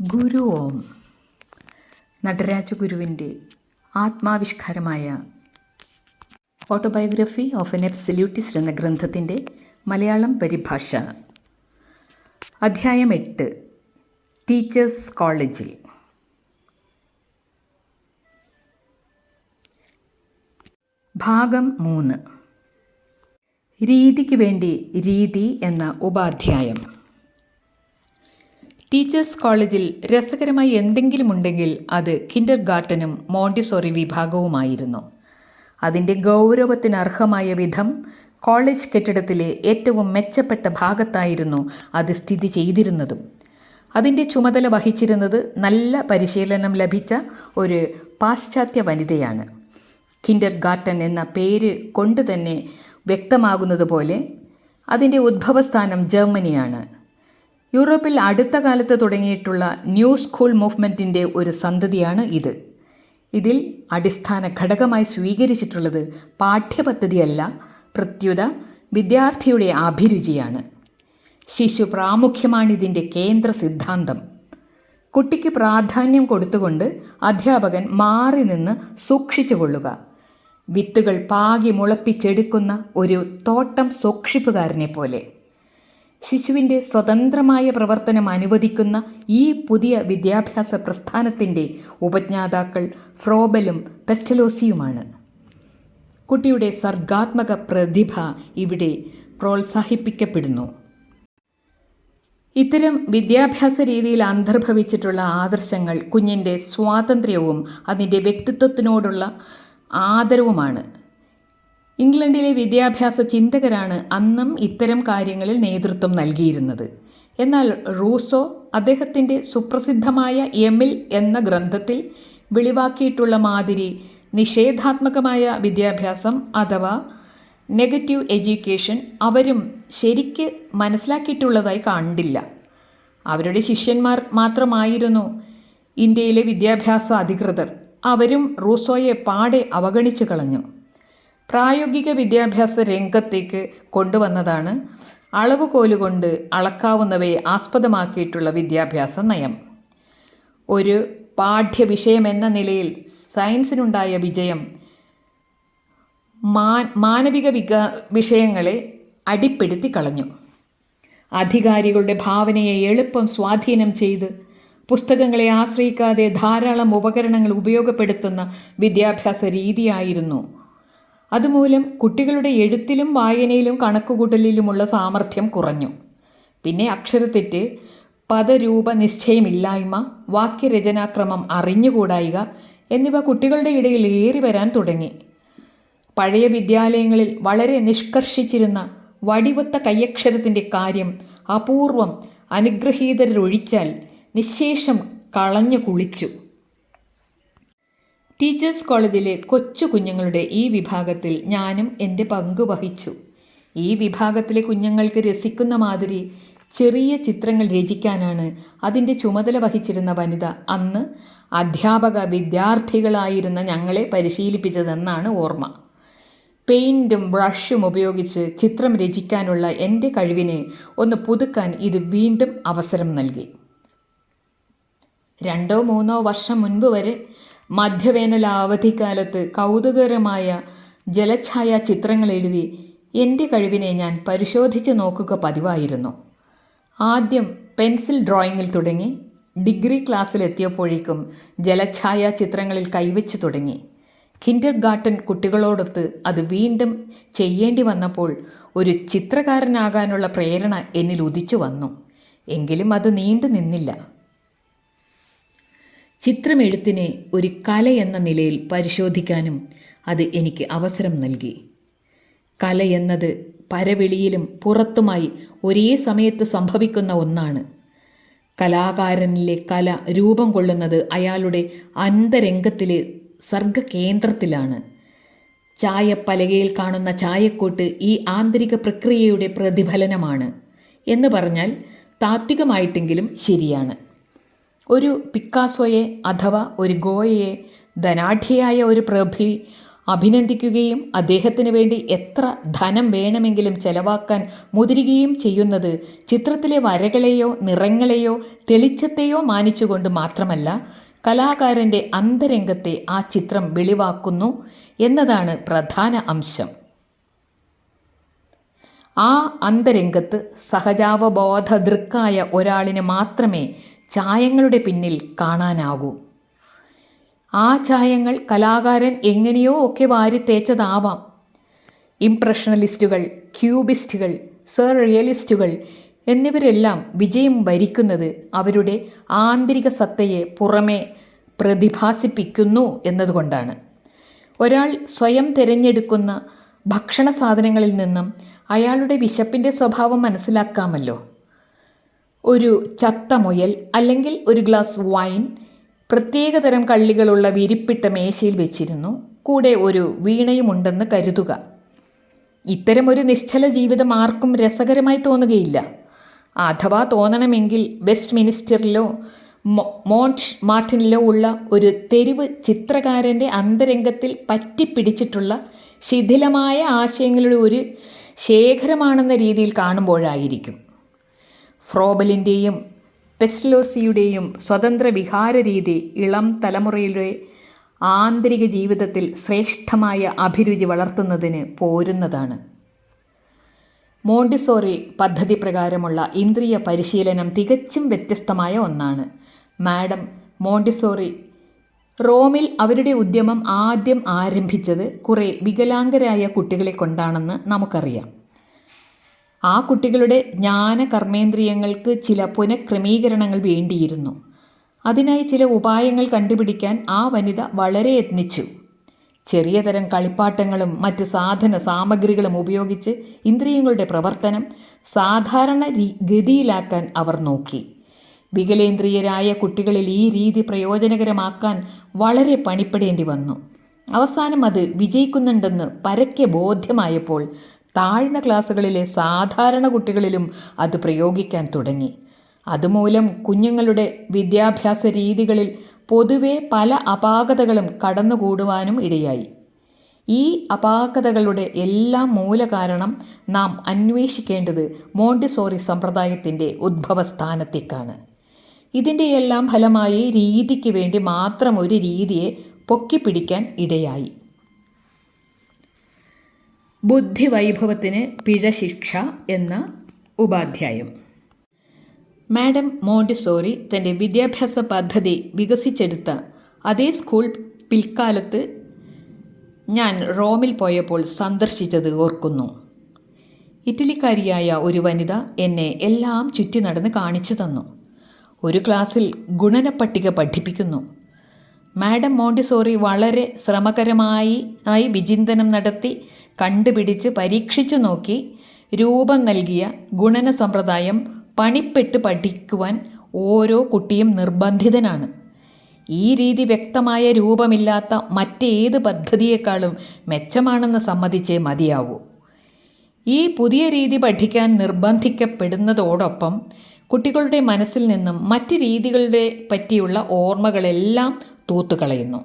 ഗുരു ഓം നടരാജഗുരുവിൻ്റെ ആത്മാവിഷ്കാരമായ ഓട്ടോബയോഗ്രഫി ഓഫ് എൻ എബ്സല്യൂട്ടിസ്റ്റ് എന്ന ഗ്രന്ഥത്തിൻ്റെ മലയാളം പരിഭാഷ. അധ്യായം 8, ടീച്ചേഴ്സ് കോളേജിൽ. ഭാഗം 3. രീതിക്ക് വേണ്ടി രീതി എന്ന ഉപാധ്യായം. ടീച്ചേഴ്സ് കോളേജിൽ രസകരമായി എന്തെങ്കിലും ഉണ്ടെങ്കിൽ അത് കിൻഡർഗാർട്ടനും മോണ്ടിസോറി വിഭാഗവുമായിരുന്നു. അതിൻ്റെ ഗൗരവത്തിനർഹമായ വിധം കോളേജ് കെട്ടിടത്തിലെ ഏറ്റവും മെച്ചപ്പെട്ട ഭാഗത്തായിരുന്നു അത് സ്ഥിതി ചെയ്തിരുന്നതും. അതിൻ്റെ ചുമതല വഹിച്ചിരുന്നത് നല്ല പരിശീലനം ലഭിച്ച ഒരു പാശ്ചാത്യ വനിതയാണ്. കിൻഡർഗാർട്ടൻ എന്ന പേര് കൊണ്ട് തന്നെ വ്യക്തമാകുന്നത് പോലെ അതിൻ്റെ ഉദ്ഭവസ്ഥാനം ജർമ്മനിയാണ്. യൂറോപ്പിൽ അടുത്ത കാലത്ത് തുടങ്ങിയിട്ടുള്ള ന്യൂ സ്കൂൾ മൂവ്മെൻറ്റിൻ്റെ ഒരു സന്തതിയാണ് ഇത്. ഇതിൽ അടിസ്ഥാന ഘടകമായി സ്വീകരിച്ചിട്ടുള്ളത് പാഠ്യപദ്ധതിയല്ല, പ്രത്യുത വിദ്യാർത്ഥിയുടെ അഭിരുചിയാണ്. ശിശു പ്രാമുഖ്യമാണിതിൻ്റെ കേന്ദ്ര സിദ്ധാന്തം. കുട്ടിക്ക് പ്രാധാന്യം കൊടുത്തുകൊണ്ട് അധ്യാപകൻ മാറി നിന്ന് സൂക്ഷിച്ചു കൊള്ളുക. വിത്തുകൾ പാകി മുളപ്പിച്ചെടുക്കുന്ന ഒരു തോട്ടം സൂക്ഷിപ്പുകാരനെ പോലെ. ശിശുവിൻ്റെ സ്വതന്ത്രമായ പ്രവർത്തനം അനുവദിക്കുന്ന ഈ പുതിയ വിദ്യാഭ്യാസ പ്രസ്ഥാനത്തിൻ്റെ ഉപജ്ഞാതാക്കൾ ഫ്രോബലും പെസ്റ്റലോസിയുമാണ്. കുട്ടിയുടെ സർഗാത്മക പ്രതിഭ ഇവിടെ പ്രോത്സാഹിപ്പിക്കപ്പെടുന്നു. ഇത്തരം വിദ്യാഭ്യാസ രീതിയിൽ അന്തർഭവിച്ചിട്ടുള്ള ആദർശങ്ങൾ കുഞ്ഞിൻ്റെ സ്വാതന്ത്ര്യവും അതിൻ്റെ വ്യക്തിത്വത്തിനോടുള്ള ആദരവുമാണ്. ഇംഗ്ലണ്ടിലെ വിദ്യാഭ്യാസ ചിന്തകരാണ് അന്നും ഇത്തരം കാര്യങ്ങളിൽ നേതൃത്വം നൽകിയിരുന്നത്. എന്നാൽ റൂസോ അദ്ദേഹത്തിൻ്റെ സുപ്രസിദ്ധമായ എമിൽ എന്ന ഗ്രന്ഥത്തിൽ വെളിവാക്കിയിട്ടുള്ള മാതിരി നിഷേധാത്മകമായ വിദ്യാഭ്യാസം അഥവാ നെഗറ്റീവ് എഡ്യൂക്കേഷൻ അവരും ശരിക്ക് മനസ്സിലാക്കിയിട്ടുള്ളതായി കണ്ടില്ല. അവരുടെ ശിഷ്യന്മാർ മാത്രമായിരുന്നു ഇന്ത്യയിലെ വിദ്യാഭ്യാസ അധികൃതർ. അവരും റൂസോയെ പാടെ അവഗണിച്ചു കളഞ്ഞു. പ്രായോഗിക വിദ്യാഭ്യാസ രംഗത്തേക്ക് കൊണ്ടുവന്നതാണ് അളവുകോലുകൊണ്ട് അളക്കാവുന്നവയെ ആസ്പദമാക്കിയിട്ടുള്ള വിദ്യാഭ്യാസ നയം. ഒരു പാഠ്യവിഷയമെന്ന നിലയിൽ സയൻസിനുണ്ടായ വിജയം മാനവിക വിഷയങ്ങളെ അടിപ്പെടുത്തി കളഞ്ഞു. അധികാരികളുടെ ഭാവനയെ എളുപ്പം സ്വാധീനം ചെയ്ത് പുസ്തകങ്ങളെ ആശ്രയിക്കാതെ ധാരാളം ഉപകരണങ്ങൾ ഉപയോഗപ്പെടുത്തുന്ന വിദ്യാഭ്യാസ രീതിയായിരുന്നു. അതുമൂലം കുട്ടികളുടെ എഴുത്തിലും വായനയിലും കണക്കുകൂട്ടലിലുമുള്ള സാമർഥ്യം കുറഞ്ഞു. പിന്നെ അക്ഷരത്തെറ്റ്, പദരൂപ നിശ്ചയമില്ലായ്മ, വാക്യരചനാക്രമം അറിഞ്ഞുകൂടായിക എന്നിവ കുട്ടികളുടെ ഇടയിൽ ഏറി വരാൻ തുടങ്ങി. പഴയ വിദ്യാലയങ്ങളിൽ വളരെ നിഷ്കർഷിച്ചിരുന്ന വടിവൊത്ത കയ്യക്ഷരത്തിൻ്റെ കാര്യം അപൂർവം അനുഗ്രഹീതരൊഴിച്ചാൽ നിശേഷം കളഞ്ഞു കുളിച്ചു. ടീച്ചേഴ്സ് കോളേജിലെ കൊച്ചു കുഞ്ഞുങ്ങളുടെ ഈ വിഭാഗത്തിൽ ഞാനും എൻ്റെ പങ്ക് വഹിച്ചു. ഈ വിഭാഗത്തിലെ കുഞ്ഞുങ്ങൾക്ക് രസിക്കുന്ന മാതിരി ചെറിയ ചിത്രങ്ങൾ രചിക്കാനാണ് അതിൻ്റെ ചുമതല വഹിച്ചിരുന്ന വനിത അന്ന് അധ്യാപക വിദ്യാർത്ഥികളായിരുന്ന ഞങ്ങളെ പരിശീലിപ്പിച്ചതെന്നാണ് ഓർമ്മ. പെയിൻറ്റും ബ്രഷും ഉപയോഗിച്ച് ചിത്രം രചിക്കാനുള്ള എൻ്റെ കഴിവിനെ ഒന്ന് പുതുക്കാൻ ഇത് വീണ്ടും അവസരം നൽകി. 2-3 വർഷം മുൻപ് വരെ മധ്യവേനൽ അവധിക്കാലത്ത് കൗതുകകരമായ ജലഛായ ചിത്രങ്ങൾ എഴുതി എൻ്റെ കഴിവിനെ ഞാൻ പരിശോധിച്ച് നോക്കുക പതിവായിരുന്നു. ആദ്യം പെൻസിൽ ഡ്രോയിങ്ങിൽ തുടങ്ങി. ഡിഗ്രി ക്ലാസ്സിലെത്തിയപ്പോഴേക്കും ജലഛായ ചിത്രങ്ങളിൽ കൈവച്ച് തുടങ്ങി. കിൻഡർഗാർട്ടൻ കുട്ടികളോടൊത്ത് അത് വീണ്ടും ചെയ്യേണ്ടി വന്നപ്പോൾ ഒരു ചിത്രകാരനാകാനുള്ള പ്രേരണ എന്നിൽ ഉദിച്ചു വന്നു. എങ്കിലും അത് നീണ്ടു നിന്നില്ല. ചിത്രമെഴുത്തിനെ ഒരു കലയെന്ന നിലയിൽ പരിശോധിക്കാനും അത് എനിക്ക് അവസരം നൽകി. കലയെന്നത് പരവെളിയിലും പുറത്തുമായി ഒരേ സമയത്ത് സംഭവിക്കുന്ന ഒന്നാണ്. കലാകാരനിലെ കല രൂപം കൊള്ളുന്നത് അയാളുടെ അന്തരംഗത്തിലെ സർഗകേന്ദ്രത്തിലാണ്. ചായപ്പലകയിൽ കാണുന്ന ചായക്കോട്ട് ഈ ആന്തരിക പ്രക്രിയയുടെ പ്രതിഫലനമാണ് എന്ന് പറഞ്ഞാൽ താത്വികമായിട്ടെങ്കിലും ശരിയാണ്. ഒരു പിക്കാസോയെ അഥവാ ഒരു ഗോയയെ ധനാഢ്യയായ ഒരു പ്രഭി അഭിനന്ദിക്കുകയും അദ്ദേഹത്തിന് വേണ്ടി എത്ര ധനം വേണമെങ്കിലും ചെലവാക്കാൻ മുതിരുകയും ചെയ്യുന്നത് ചിത്രത്തിലെ വരകളെയോ നിറങ്ങളെയോ തെളിച്ചത്തെയോ മാനിച്ചുകൊണ്ട് മാത്രമല്ല, കലാകാരൻ്റെ അന്തരംഗത്തെ ആ ചിത്രം വെളിവാക്കുന്നു എന്നതാണ് പ്രധാന അംശം. ആ അന്തരംഗത്ത് സഹജാവബോധദൃക്കായ ഒരാളിന് മാത്രമേ ചായങ്ങളുടെ പിന്നിൽ കാണാനാകൂ. ആ ചായങ്ങൾ കലാകാരൻ എങ്ങനെയോ ഒക്കെ വാരിത്തേച്ചതാവാം. ഇംപ്രഷണലിസ്റ്റുകൾ, ക്യൂബിസ്റ്റുകൾ, സർറിയലിസ്റ്റുകൾ എന്നിവരെല്ലാം വിജയം വരിക്കുന്നത് അവരുടെ ആന്തരിക സത്തയെ പുറമെ പ്രതിഭാസിപ്പിക്കുന്നു എന്നതുകൊണ്ടാണ്. ഒരാൾ സ്വയം തിരഞ്ഞെടുക്കുന്ന ഭക്ഷണ സാധനങ്ങളിൽ നിന്നും അയാളുടെ വിശപ്പിൻ്റെ സ്വഭാവം മനസ്സിലാക്കാമല്ലോ. ഒരു ചത്ത മുയൽ അല്ലെങ്കിൽ ഒരു ഗ്ലാസ് വൈൻ പ്രത്യേകതരം കള്ളികളുള്ള വിരിപ്പിട്ട മേശയിൽ വെച്ചിരുന്നു. കൂടെ ഒരു വീണയുമുണ്ടെന്ന് കരുതുക. ഇത്തരം ഒരു നിശ്ചല ജീവിതം ആർക്കും രസകരമായി തോന്നുകയില്ല. അഥവാ തോന്നണമെങ്കിൽ വെസ്റ്റ് മിനിസ്റ്ററിലോ മോണ്ട് മാർട്ടിനിലോ ഉള്ള ഒരു തെരുവ് ചിത്രകാരൻ്റെ അന്തരംഗത്തിൽ പറ്റിപ്പിടിച്ചിട്ടുള്ള ശിഥിലമായ ആശയങ്ങളുടെ ഒരു ശേഖരമാണെന്ന രീതിയിൽ കാണുമ്പോഴായിരിക്കും. ഫ്രോബലിൻ്റെയും പെസ്റ്റലോസിയുടെയും സ്വതന്ത്ര വിഹാര രീതി ഇളം തലമുറയുടെ ആന്തരിക ജീവിതത്തിൽ ശ്രേഷ്ഠമായ അഭിരുചി വളർത്തുന്നതിന് പോരുന്നതാണ്. മോണ്ടിസോറി പദ്ധതി പ്രകാരമുള്ള ഇന്ദ്രിയ പരിശീലനം തികച്ചും വ്യത്യസ്തമായ ഒന്നാണ്. മാഡം മോണ്ടിസോറി റോമിൽ അവരുടെ ഉദ്യമം ആദ്യം ആരംഭിച്ചത് കുറേ വികലാംഗരായ കുട്ടികളെ കൊണ്ടാണെന്ന് നമുക്കറിയാം. ആ കുട്ടികളുടെ ജ്ഞാനകർമ്മേന്ദ്രിയങ്ങൾക്ക് ചില പുനഃക്രമീകരണങ്ങൾ വേണ്ടിയിരുന്നു. അതിനായി ചില ഉപായങ്ങൾ കണ്ടുപിടിക്കാൻ ആ വനിത വളരെ യത്നിച്ചു. ചെറിയ തരം കളിപ്പാട്ടങ്ങളും മറ്റ് സാധന സാമഗ്രികളും ഉപയോഗിച്ച് ഇന്ദ്രിയങ്ങളുടെ പ്രവർത്തനം സാധാരണ ഗതിയിലാക്കാൻ അവർ നോക്കി. വികലേന്ദ്രിയരായ കുട്ടികളിൽ ഈ രീതി പ്രയോജനകരമാക്കാൻ വളരെ പണിപ്പെടേണ്ടി വന്നു. അവസാനം അത് വിജയിക്കുന്നുണ്ടെന്ന് പരക്കെ ബോധ്യമായപ്പോൾ താഴ്ന്ന ക്ലാസ്സുകളിലെ സാധാരണ കുട്ടികളിലും അത് പ്രയോഗിക്കാൻ തുടങ്ങി. അതുമൂലം കുഞ്ഞുങ്ങളുടെ വിദ്യാഭ്യാസ രീതികളിൽ പൊതുവെ പല അപാകതകളും കടന്നുകൂടുവാനും ഇടയായി. ഈ അപാകതകളുടെ എല്ലാം മൂലകാരണം നാം അന്വേഷിക്കേണ്ടത് മോണ്ടിസോറി സമ്പ്രദായത്തിൻ്റെ ഉദ്ഭവസ്ഥാനത്തേക്കാണ്. ഇതിൻ്റെയെല്ലാം ഫലമായി രീതിക്ക് വേണ്ടി മാത്രം ഒരു രീതിയെ പൊക്കിപ്പിടിക്കാൻ ഇടയായി. ബുദ്ധിവൈഭവത്തിന് പിഴശിക്ഷ എന്ന ഉപാധ്യായം. മാഡം മോണ്ടിസോറി തൻ്റെ വിദ്യാഭ്യാസ പദ്ധതി വികസിച്ചെടുത്ത അതേ സ്കൂൾ പിൽക്കാലത്ത് ഞാൻ റോമിൽ പോയപ്പോൾ സന്ദർശിച്ചത് ഓർക്കുന്നു. ഇറ്റലിക്കാരിയായ ഒരു വനിത എന്നെ എല്ലാം ചുറ്റി നടന്ന് കാണിച്ചു തന്നു. ഒരു ക്ലാസ്സിൽ ഗുണനപ്പട്ടിക പഠിപ്പിക്കുന്നു. മാഡം മോണ്ടിസോറി വളരെ ശ്രമകരമായി വിചിന്തനം നടത്തി കണ്ടുപിടിച്ച് പരീക്ഷിച്ചു നോക്കി രൂപം നൽകിയ ഗുണന സമ്പ്രദായം പണിപ്പെട്ട് പഠിക്കുവാൻ ഓരോ കുട്ടിയും നിർബന്ധിതനാണ്. ഈ രീതി വ്യക്തമായ രൂപമില്ലാത്ത മറ്റേത് പദ്ധതിയേക്കാളും മെച്ചമാണെന്ന് സമ്മതിച്ചേ മതിയാവൂ. ഈ പുതിയ രീതി പഠിക്കാൻ നിർബന്ധിക്കപ്പെടുന്നതോടൊപ്പം കുട്ടികളുടെ മനസ്സിൽ നിന്നും മറ്റ് രീതികളുടെ പറ്റിയുള്ള ഓർമ്മകളെല്ലാം തൂത്തുകളയുന്നു.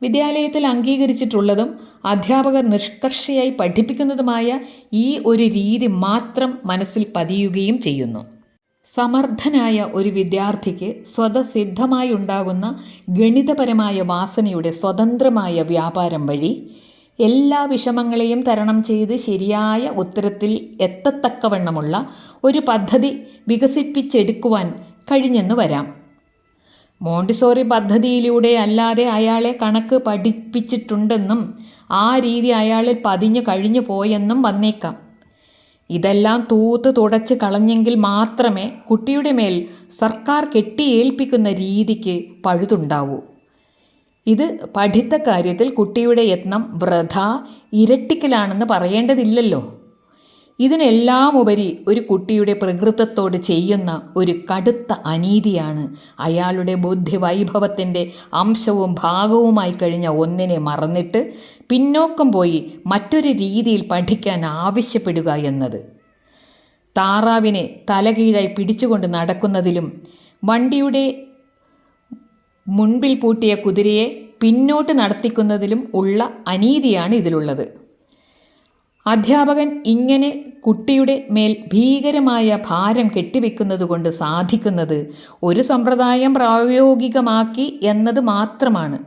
വിദ്യാലയത്തിൽ അംഗീകരിച്ചിട്ടുള്ളതും അധ്യാപകർ നിഷ്കർഷയായി പഠിപ്പിക്കുന്നതുമായ ഈ ഒരു രീതി മാത്രം മനസ്സിൽ പതിയുകയും ചെയ്യുന്നു. സമർത്ഥനായ ഒരു വിദ്യാർത്ഥിക്ക് സ്വതസിദ്ധമായി ഉണ്ടാകുന്ന ഗണിതപരമായ വാസനയുടെ സ്വതന്ത്രമായ വ്യാപാരം വഴി എല്ലാ വിഷമങ്ങളെയും തരണം ചെയ്ത് ശരിയായ ഉത്തരത്തിൽ എത്തത്തക്കവണ്ണമുള്ള ഒരു പദ്ധതി വികസിപ്പിച്ചെടുക്കുവാൻ കഴിഞ്ഞെന്ന് വരാം. മോണ്ടിസോറി പദ്ധതിയിലൂടെ അല്ലാതെ അയാളെ കണക്ക് പഠിപ്പിച്ചിട്ടുണ്ടെന്നും ആ രീതി അയാളിൽ പതിഞ്ഞു കഴിഞ്ഞു പോയെന്നും വന്നേക്കാം. ഇതെല്ലാം തൂത്ത് തുടച്ച് കളഞ്ഞെങ്കിൽ മാത്രമേ കുട്ടിയുടെ മേൽ സർക്കാർ കെട്ടിയേൽപ്പിക്കുന്ന രീതിക്ക് പഴുതുണ്ടാവൂ. ഇത് പഠിത്തക്കാര്യത്തിൽ കുട്ടിയുടെ യത്നം വൃഥാ ഇരട്ടിക്കലാണെന്ന് പറയേണ്ടതില്ലല്ലോ. ഇതിനെല്ലാം ഉപരി ഒരു കുട്ടിയുടെ പ്രകൃതത്തോട് ചെയ്യുന്ന ഒരു കടുത്ത അനീതിയാണ് അയാളുടെ ബുദ്ധിവൈഭവത്തിൻ്റെ അംശവും ഭാഗവുമായി കഴിഞ്ഞ ഒന്നിനെ മറന്നിട്ട് പിന്നോക്കം പോയി മറ്റൊരു രീതിയിൽ പഠിക്കാൻ ആവശ്യപ്പെടുക എന്നത്. താറാവിനെ തലകീഴായി പിടിച്ചുകൊണ്ട് നടക്കുന്നതിലും വണ്ടിയുടെ മുൻപിൽ പൂട്ടിയ കുതിരയെ പിന്നോട്ട് നടത്തിക്കുന്നതിലും ഉള്ള അനീതിയാണ് ഇതിലുള്ളത്. അധ്യാപകൻ ഇങ്ങനെ കുട്ടിയുടെ മേൽ ഭീകരമായ ഭാരം കെട്ടിവെക്കുന്നത് കൊണ്ട് സാധിക്കുന്നത് ഒരു സമ്പ്രദായം പ്രായോഗികമാക്കി എന്നത് മാത്രമാണ്.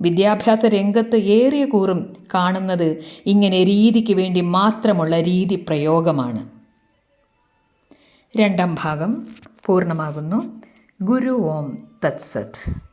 വിദ്യാഭ്യാസ രംഗത്ത് ഏറിയ കൂറും കാണുന്നത് ഇങ്ങനെ രീതിക്ക് വേണ്ടി മാത്രമുള്ള രീതി പ്രയോഗമാണ്. രണ്ടാം ഭാഗം പൂർണ്ണമാകുന്നു. ഗുരു ഓം തത്സത്.